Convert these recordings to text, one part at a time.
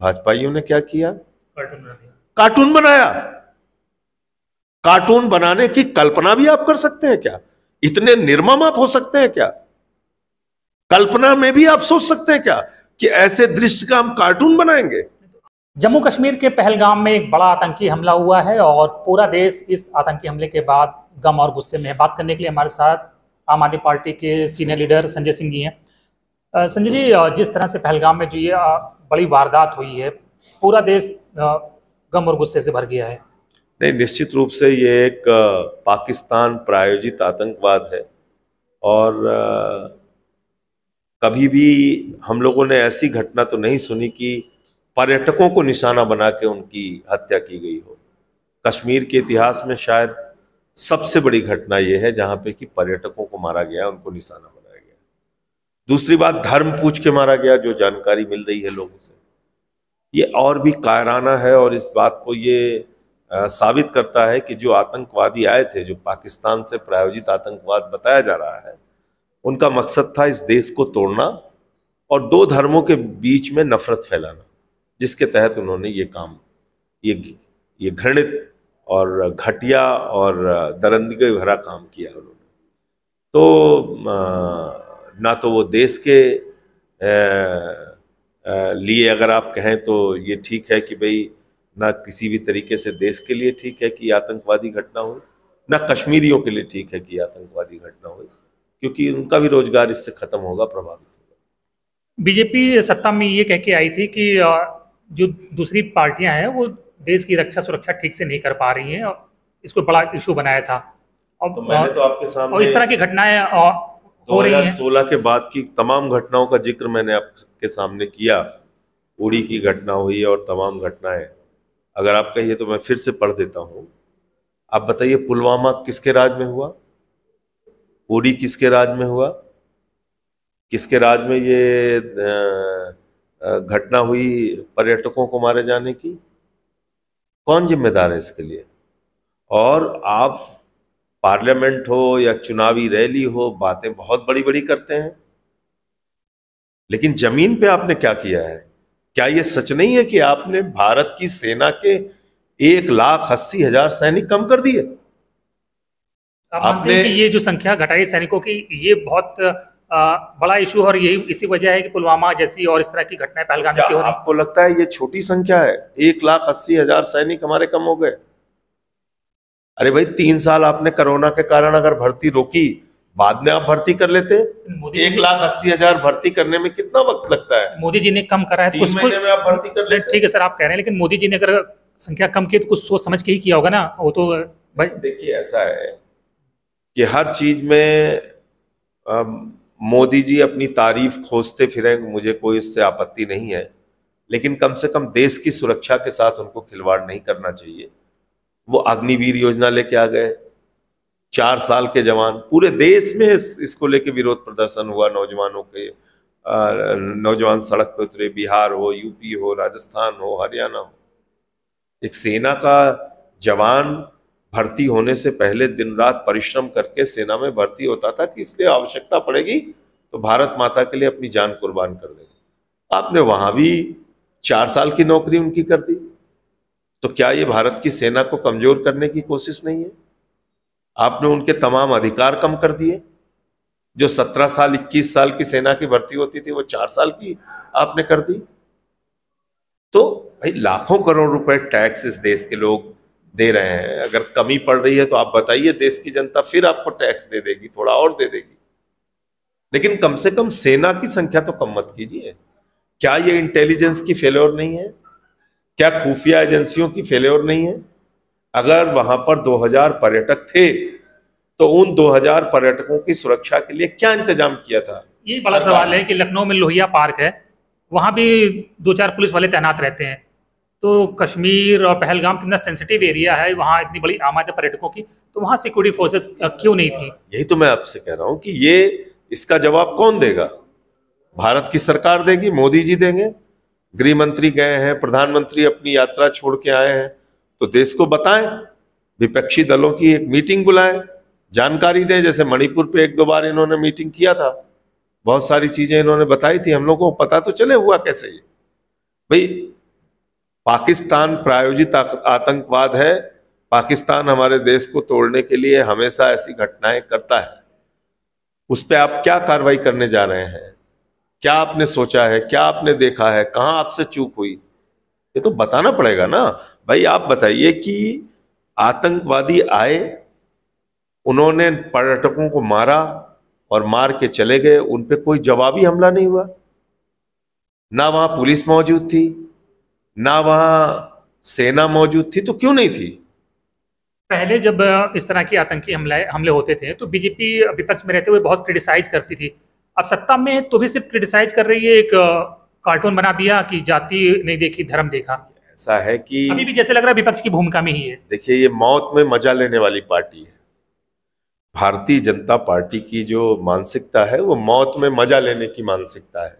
भाजपाइयों ने क्या किया? कार्टून बना दिया। कार्टून बनाया। कार्टून बनाने की कल्पना भी आप कर सकते हैं क्या? इतने निर्मम आप हो सकते हैं क्या? कल्पना में भी आप सोच सकते हैं क्या कि ऐसे दृश्य का हम कार्टून बनाएंगे? जम्मू कश्मीर के पहलगाम में एक बड़ा आतंकी हमला हुआ है और पूरा देश इस आतंकी हमले के बाद गम और गुस्से में है। बात करने के लिए हमारे साथ आम आदमी पार्टी के सीनियर लीडर संजय सिंह जी हैं। संजय जी, जिस तरह से पहलगाम में जो ये बड़ी वारदात हुई है, पूरा देश गम और गुस्से से भर गया है। नहीं, निश्चित रूप से ये एक पाकिस्तान प्रायोजित आतंकवाद है और कभी भी हम लोगों ने ऐसी घटना तो नहीं सुनी कि पर्यटकों को निशाना बना के उनकी हत्या की गई हो। कश्मीर के इतिहास में शायद सबसे बड़ी घटना यह है जहां पे कि पर्यटकों को मारा गया, उनको निशाना बनाया गया। दूसरी बात, धर्म पूछ के मारा गया, जो जानकारी मिल रही है लोगों से, ये और भी कायराना है और इस बात को ये साबित करता है कि जो आतंकवादी आए थे, जो पाकिस्तान से प्रायोजित आतंकवाद बताया जा रहा है, उनका मकसद था इस देश को तोड़ना और दो धर्मों के बीच में नफरत फैलाना, जिसके तहत उन्होंने ये काम, ये घृणित और घटिया और दरिंदगी भरा काम किया उन्होंने। तो ना तो वो देश के लिए अगर आप कहें तो ये ठीक है कि भाई ना किसी भी तरीके से देश के लिए ठीक है कि आतंकवादी घटना हो, ना कश्मीरियों के लिए ठीक है कि आतंकवादी घटना हो, क्योंकि उनका भी रोजगार इससे खत्म होगा, प्रभावित होगा। बीजेपी सत्ता में ये कह के आई थी कि जो दूसरी पार्टियां हैं वो देश की रक्षा सुरक्षा ठीक से नहीं कर पा रही हैं और इसको बड़ा इशू बनाया था। तो मैंने तो आपके सामने और इस तरह की घटनाएं हो रही हैं। 2016 के बाद की तमाम घटनाओं का जिक्र मैंने आपके सामने किया। उड़ी की घटना हुई और तमाम घटनाएं, अगर आप कहिए तो मैं फिर से पढ़ देता हूं। आप बताइए, पुलवामा किसके राज में हुआ? उड़ी किसके राज में हुआ? किसके राज में ये घटना हुई पर्यटकों को मारे जाने की? कौन जिम्मेदार है इसके लिए? और आप पार्लियामेंट हो या चुनावी रैली हो, बातें बहुत बड़ी बड़ी करते हैं, लेकिन जमीन पे आपने क्या किया है? क्या ये सच नहीं है कि आपने भारत की सेना के 1,80,000 सैनिक कम कर दिए? आपने कि ये जो संख्या घटाई सैनिकों की, ये बहुत बड़ा इशू है और यही इसी वजह है कि पुलवामा जैसी और इस तरह की घटनाएं पहलगाम से हो रही हैं। आपको लगता है ये छोटी संख्या है? 1,80,000 सैनिक हमारे कम हो गए। अरे भाई, 3 साल आपने कोरोना के कारण अगर भर्ती रोकी, बाद में आप भर्ती कर लेते। 1,80,000 भर्ती करने में कितना वक्त लगता है? मोदी जी ने कम करा है, 3 महीने में आप भर्ती कर लेते। ठीक है सर, आप कह रहे हैं, लेकिन मोदी जी ने अगर संख्या कम की तो कुछ सोच समझ के ही किया होगा ना। वो तो भाई देखिए, ऐसा है कि हर चीज में मोदी जी अपनी तारीफ खोजते फिरें, मुझे कोई इससे आपत्ति नहीं है, लेकिन कम से कम देश की सुरक्षा के साथ उनको खिलवाड़ नहीं करना चाहिए। वो अग्निवीर योजना लेके आ गए, 4 साल के जवान, पूरे देश में इसको लेके विरोध प्रदर्शन हुआ, नौजवानों के नौजवान सड़क पे उतरे, बिहार हो, यूपी हो, राजस्थान हो, हरियाणा हो। एक सेना का जवान भर्ती होने से पहले दिन रात परिश्रम करके सेना में भर्ती होता था कि इसलिए आवश्यकता पड़ेगी तो भारत माता के लिए अपनी जान कुर्बान कर देंगे। आपने वहां भी 4 साल की नौकरी उनकी कर दी। तो क्या ये भारत की सेना को कमजोर करने की कोशिश नहीं है? आपने उनके तमाम अधिकार कम कर दिए। जो 17 साल 21 साल की सेना की भर्ती होती थी वो 4 साल की आपने कर दी। तो भाई, लाखों करोड़ रुपए टैक्स इस देश के लोग दे रहे हैं, अगर कमी पड़ रही है तो आप बताइए, देश की जनता फिर आपको टैक्स दे देगी, थोड़ा और दे देगी, लेकिन कम से कम सेना की संख्या तो कम मत कीजिए। क्या ये इंटेलिजेंस की फेल्योर नहीं है? क्या खुफिया एजेंसियों की फेल्योर नहीं है? अगर वहां पर 2000 पर्यटक थे तो उन 2000 पर्यटकों की सुरक्षा के लिए क्या इंतजाम किया था? ये बड़ा सवाल है कि लखनऊ में लोहिया पार्क है, वहां भी 2-4 पुलिस वाले तैनात रहते हैं। तो कश्मीर और पहलगाम इतना सेंसिटिव एरिया है, वहाँ इतनी बड़ी आमद है पर्यटकों की, तो वहाँ सिक्योरिटी फोर्सेस क्यों नहीं थी? यही तो मैं आपसे कह रहा हूं कि ये इसका जवाब कौन देगा? भारत की सरकार देगी, मोदी जी देंगे। गृह मंत्री गए हैं, प्रधानमंत्री अपनी यात्रा छोड़ के आए हैं, तो देश को बताएं, विपक्षी दलों की एक मीटिंग बुलाएं, जानकारी दें। जैसे मणिपुर पे 1-2 बार इन्होंने मीटिंग किया था, बहुत सारी चीजें इन्होंने बताई थी, हम लोगों को पता तो चले हुआ कैसे। ये भाई, पाकिस्तान प्रायोजित आतंकवाद है। पाकिस्तान हमारे देश को तोड़ने के लिए हमेशा ऐसी घटनाएं करता है। उस पर आप क्या कार्रवाई करने जा रहे हैं? क्या आपने सोचा है? क्या आपने देखा है? कहां आपसे चूक हुई? ये तो बताना पड़ेगा ना भाई। आप बताइए कि आतंकवादी आए, उन्होंने पर्यटकों को मारा और मार के चले गए, उन पे कोई जवाबी हमला नहीं हुआ। ना वहां पुलिस मौजूद थी, ना वहां सेना मौजूद थी, तो क्यों नहीं थी? पहले जब इस तरह की आतंकी हमले हमले होते थे तो बीजेपी विपक्ष में रहते हुए बहुत क्रिटिसाइज करती थी। अब सत्ता में है तो भी सिर्फ क्रिटिसाइज कर रही है, एक कार्टून बना दिया कि जाति नहीं देखी धर्म देखा। ऐसा है कि अभी भी जैसे लग रहा है विपक्ष की भूमिका में ही है। देखिए, ये मौत में मजा लेने वाली पार्टी है। भारतीय जनता पार्टी की जो मानसिकता है वो मौत में मजा लेने की मानसिकता है।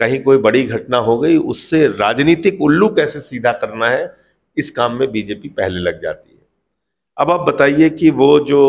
कहीं कोई बड़ी घटना हो गई, उससे राजनीतिक उल्लू कैसे सीधा करना है, इस काम में बीजेपी पहले लग जाती है। अब आप बताइए कि वो जो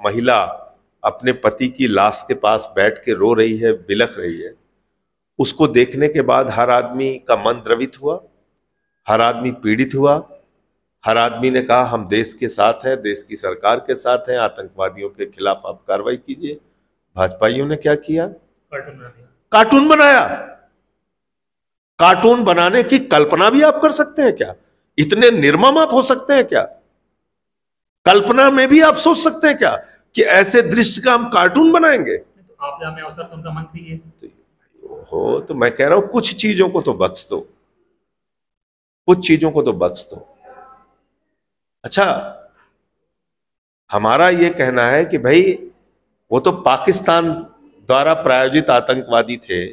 महिला अपने पति की लाश के पास बैठ के रो रही है, बिलख रही है, उसको देखने के बाद हर आदमी का मन द्रवित हुआ, हर आदमी पीड़ित हुआ, हर आदमी ने कहा हम देश के साथ हैं, देश की सरकार के साथ हैं, आतंकवादियों के खिलाफ आप कार्रवाई कीजिए। भाजपाइयों ने क्या किया? कार्टून बना दिया। कार्टून बनाया। कार्टून बनाने की कल्पना भी आप कर सकते हैं क्या? इतने निर्मम आप हो सकते हैं क्या? कल्पना में भी आप सोच सकते हैं क्या कि ऐसे दृश्य का हम कार्टून बनाएंगे? तो आप में अवसर तो उनका मंत्री है। तो मैं कह रहा हूं कुछ चीजों को तो बख्श दो, कुछ चीजों को तो बख्श दो। अच्छा, हमारा यह कहना है कि भाई वो तो पाकिस्तान द्वारा प्रायोजित आतंकवादी थे,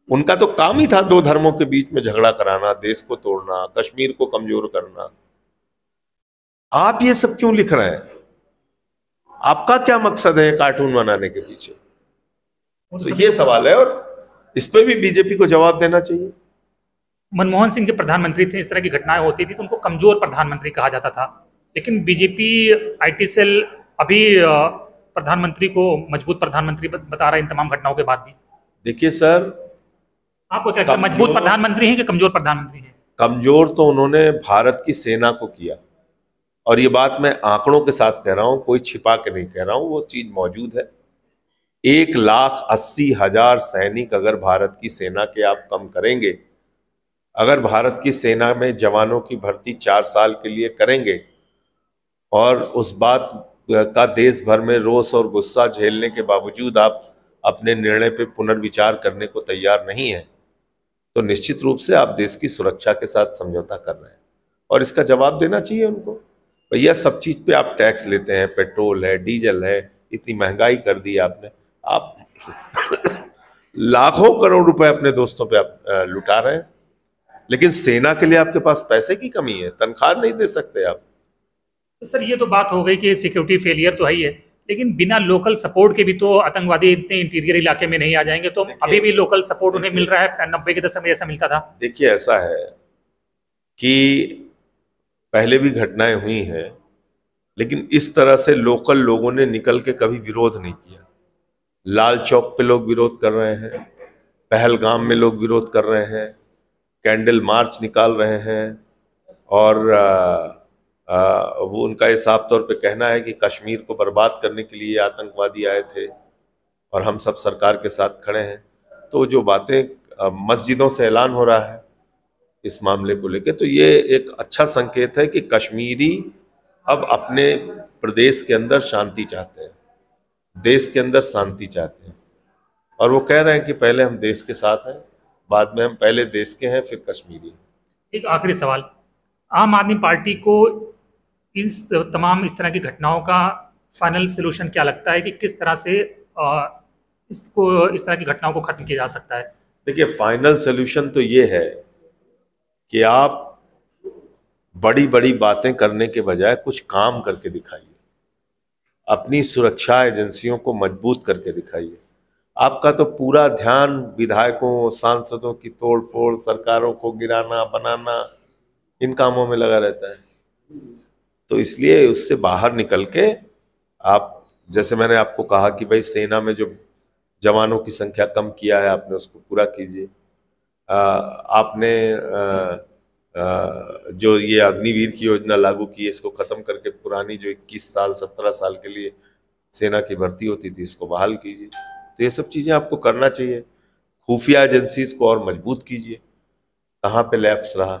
उनका तो काम ही था दो धर्मों के बीच में झगड़ा कराना, देश को तोड़ना, कश्मीर को कमजोर करना। आप ये सब क्यों लिख रहे हैं? आपका क्या मकसद है कार्टून बनाने के पीछे? तो ये सवाल है और इस पे भी बीजेपी को जवाब देना चाहिए। मनमोहन सिंह जब प्रधानमंत्री थे, इस तरह की घटनाएं होती थी तो उनको कमजोर प्रधानमंत्री कहा जाता था, लेकिन बीजेपी आईटी सेल अभी प्रधानमंत्री को मजबूत प्रधानमंत्री बता रहा है इन तमाम घटनाओं के बाद भी। देखिए सर, आपको क्या लगता है, मजबूत प्रधानमंत्री हैं कि कमजोर प्रधानमंत्री हैं? कमजोर तो उन्होंने भारत की सेना को किया, और ये बात मैं आंकड़ों के साथ कह रहा हूं, कोई छिपा के नहीं कह रहा हूं, वो चीज मौजूद है। 1,80,000 सैनिक अगर भारत की सेना के आप कम करेंगे, अगर भारत की सेना में जवानों की भर्ती 4 साल के लिए करेंगे, और उस बात का देश भर में रोष और गुस्सा झेलने के बावजूद आप अपने निर्णय पे पुनर्विचार करने को तैयार नहीं है, तो निश्चित रूप से आप देश की सुरक्षा के साथ समझौता कर रहे हैं, और इसका जवाब देना चाहिए उनको। भैया, सब चीज पे आप टैक्स लेते हैं, पेट्रोल है, डीजल है, इतनी महंगाई कर दी आपने, आप लाखों करोड़ रुपए अपने दोस्तों पे आप लुटा रहे हैं, लेकिन सेना के लिए आपके पास पैसे की कमी है, तनख्वाह नहीं दे सकते आप। तो सर ये तो बात हो गई कि सिक्योरिटी फेलियर तो है ही है, लेकिन बिना लोकल सपोर्ट के भी तो आतंकवादी इतने इंटीरियर इलाके में नहीं आ जाएंगे। तो अभी भी लोकल सपोर्ट उन्हें मिल रहा है, 90 के दशक में ऐसा मिलता था। देखिए, ऐसा है कि पहले भी घटनाएं हुई हैं, लेकिन इस तरह से लोकल लोगों ने निकल के कभी विरोध नहीं किया। लाल चौक पे लोग विरोध कर रहे हैं, पहलगाम में लोग विरोध कर रहे हैं, कैंडल मार्च निकाल रहे हैं, और वो उनका ये साफ तौर पे कहना है कि कश्मीर को बर्बाद करने के लिए आतंकवादी आए थे और हम सब सरकार के साथ खड़े हैं। तो जो बातें मस्जिदों से ऐलान हो रहा है इस मामले को लेकर, तो ये एक अच्छा संकेत है कि कश्मीरी अब अपने प्रदेश के अंदर शांति चाहते हैं, देश के अंदर शांति चाहते हैं, और वो कह रहे हैं कि पहले हम देश के साथ हैं, बाद में हम पहले देश के हैं फिर कश्मीरी। एक आखिरी सवाल, आम आदमी पार्टी को इस तमाम इस तरह की घटनाओं का फाइनल सोल्यूशन क्या लगता है कि किस तरह से इसको इस तरह की घटनाओं को खत्म किया जा सकता है? देखिए, फाइनल सोल्यूशन तो ये है कि आप बड़ी बड़ी बातें करने के बजाय कुछ काम करके दिखाइए, अपनी सुरक्षा एजेंसियों को मजबूत करके दिखाइए। आपका तो पूरा ध्यान विधायकों, सांसदों की तोड़फोड़, सरकारों को गिराना बनाना, इन कामों में लगा रहता है। तो इसलिए उससे बाहर निकल के आप, जैसे मैंने आपको कहा कि भाई सेना में जो जवानों की संख्या कम किया है आपने, उसको पूरा कीजिए। आपने जो ये अग्निवीर की योजना लागू की है, इसको खत्म करके पुरानी जो 21 साल 17 साल के लिए सेना की भर्ती होती थी इसको बहाल कीजिए। तो ये सब चीजें आपको करना चाहिए। खुफिया एजेंसीज को और मजबूत कीजिए। कहाँ पे लैप्स रहा?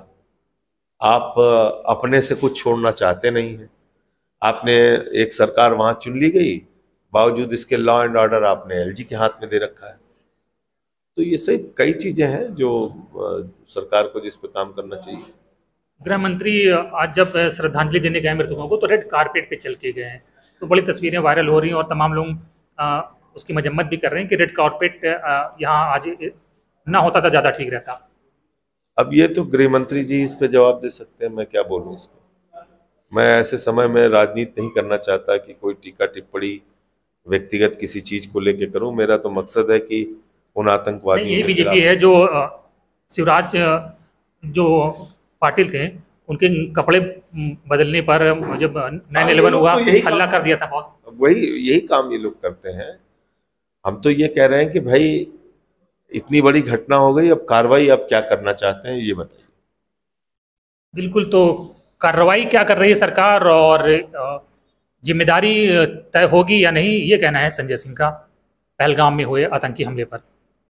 आप अपने से कुछ छोड़ना चाहते नहीं हैं। आपने एक सरकार वहां चुन ली गई, बावजूद इसके लॉ एंड ऑर्डर आपने एलजी के हाथ में दे रखा है। तो ये सब कई चीजें हैं जो सरकार को जिस पे काम करना चाहिए। गृह मंत्री आज जब श्रद्धांजलि देने गए मृतकों को तो रेड कारपेट पे चल के गए हैं, तो बड़ी तस्वीरें वायरल हो रही हैं और तमाम लोग उसकी मजम्मत भी कर रहे हैं कि रेड कारपेट यहाँ आज ना होता तो ज़्यादा ठीक रहता। अब ये तो गृह मंत्री जी इस पे जवाब दे सकते हैं, मैं क्या बोलूँ इस पे। मैं ऐसे समय में राजनीति नहीं करना चाहता कि कोई टीका टिप्पणी व्यक्तिगत किसी चीज को लेके करूं। मेरा तो मकसद है कि उन आतंकवादियों ये के बीजेपी है जो शिवराज जो पाटिल थे उनके कपड़े बदलने पर जब 9/11 हुआ हल्ला कर दिया था बहुत। वही यही काम ये लोग करते हैं। हम तो ये कह रहे हैं कि भाई इतनी बड़ी घटना हो गई, अब कार्रवाई अब क्या करना चाहते हैं ये बताइए। बिल्कुल, तो कार्रवाई क्या कर रही है सरकार और जिम्मेदारी तय होगी या नहीं, ये कहना है संजय सिंह का पहलगाम में हुए आतंकी हमले पर।